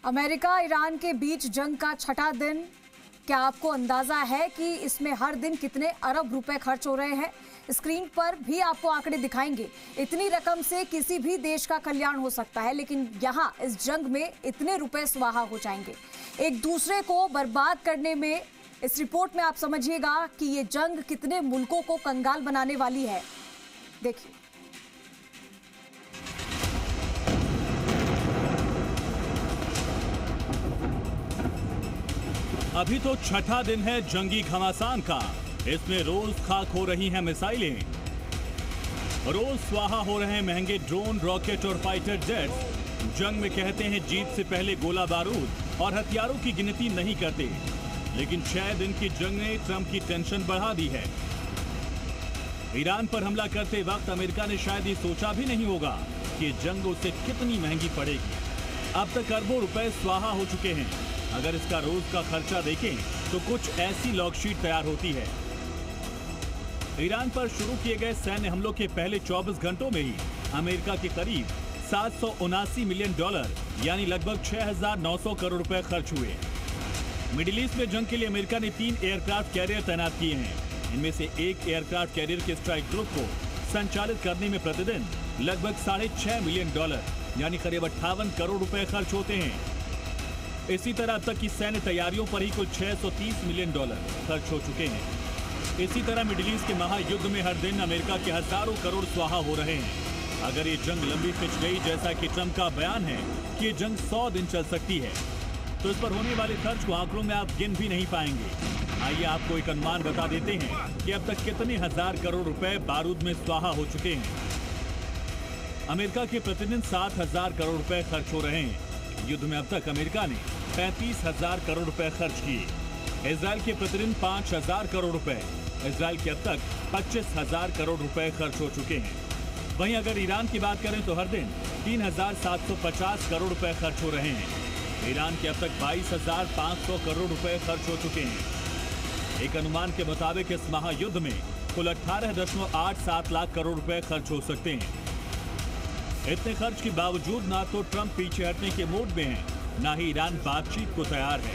America Iran के बीच जंग का छठा दिन। क्या आपको अंदाजा है कि इसमें हर दिन कितने अरब रुपए खर्च हो रहे हैं? स्क्रीन पर भी आपको आंकड़े दिखाएंगे। इतनी रकम से किसी भी देश का कल्याण हो सकता है, लेकिन यहाँ इस जंग में इतने रुपए स्वाहा हो जाएंगे। एक दूसरे को बर्बाद करने में इस रिपोर्ट में आप समझिएगा कि ये जंग कितने मुल्कों को कंगाल बनाने वाली है। देखिए, अभी तो छठा दिन है जंगी घमासान का। इसमें रोज खाक हो रही हैं मिसाइलें, रोज स्वाहा हो रहे हैं महंगे ड्रोन, रॉकेट और फाइटर जेट्स। जंग में कहते हैं जीत से पहले गोला बारूद और हथियारों की गिनती नहीं करते, लेकिन 6 दिन की जंग ने ट्रंप की टेंशन बढ़ा दी है। ईरान पर हमला करते वक्त अमेरिका ने शायद ये सोचा भी नहीं होगा कि जंग उसे कितनी महंगी पड़ेगी। अब तक अरबों रुपए स्वाहा हो चुके हैं। अगर इसका रोज का खर्चा देखें तो कुछ ऐसी लॉगशीट तैयार होती है। ईरान पर शुरू किए गए सैन्य हमलों के पहले 24 घंटों में ही अमेरिका के करीब $779 मिलियन यानी लगभग 6,900 करोड़ रुपए खर्च हुए। मिडिल ईस्ट में जंग के लिए अमेरिका ने 3 एयरक्राफ्ट कैरियर तैनात किए हैं। इनमें से एक एयरक्राफ्ट कैरियर के स्ट्राइक ग्रुप को संचालित करने में प्रतिदिन लगभग $6.5 मिलियन यानी करीब 58 करोड़ रुपए खर्च होते हैं। इसी तरह अब तक की सैन्य तैयारियों पर ही कुल $630 मिलियन खर्च हो चुके हैं। इसी तरह मिडिल ईस्ट के महायुद्ध में हर दिन अमेरिका के हजारों करोड़ स्वाहा हो रहे हैं। अगर ये जंग लंबी खिंच गई, जैसा कि ट्रंप का बयान है कि ये जंग 100 दिन चल सकती है, तो इस पर होने वाले खर्च को आंकड़ों में आप गिन भी नहीं पाएंगे। आइए आपको एक अनुमान बता देते हैं कि अब तक कितने हजार करोड़ रुपए बारूद में स्वाहा हो चुके हैं। अमेरिका के प्रतिदिन 7,000 करोड़ रुपए खर्च हो रहे हैं। युद्ध में अब तक अमेरिका ने 35,000 करोड़ रुपए खर्च किए। इजराइल के प्रतिदिन 5,000 करोड़ रुपए। इजराइल के अब तक 25,000 करोड़ रुपए खर्च हो चुके हैं। वहीं अगर ईरान की बात करें तो हर दिन 3,750 करोड़ रुपए खर्च हो रहे हैं। ईरान के अब तक 22,500 करोड़ रुपए खर्च हो चुके हैं। एक अनुमान के मुताबिक इस महायुद्ध में कुल 18.87 लाख करोड़ रुपए खर्च हो सकते हैं। इतने खर्च के बावजूद ना तो ट्रंप पीछे हटने के मूड में है, ना ही ईरान बातचीत को तैयार है।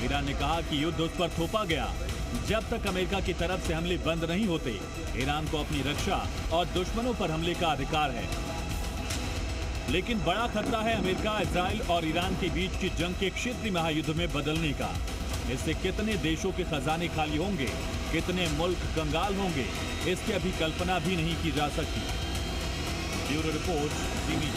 ईरान ने कहा कि युद्ध उस पर थोपा गया। जब तक अमेरिका की तरफ से हमले बंद नहीं होते, ईरान को अपनी रक्षा और दुश्मनों पर हमले का अधिकार है। लेकिन बड़ा खतरा है अमेरिका, इजराइल और ईरान के बीच की जंग के क्षेत्रीय महायुद्ध में बदलने का। इससे कितने देशों के खजाने खाली होंगे, कितने मुल्क कंगाल होंगे, इसकी अभी कल्पना भी नहीं की जा सकती। Bureau report, TV.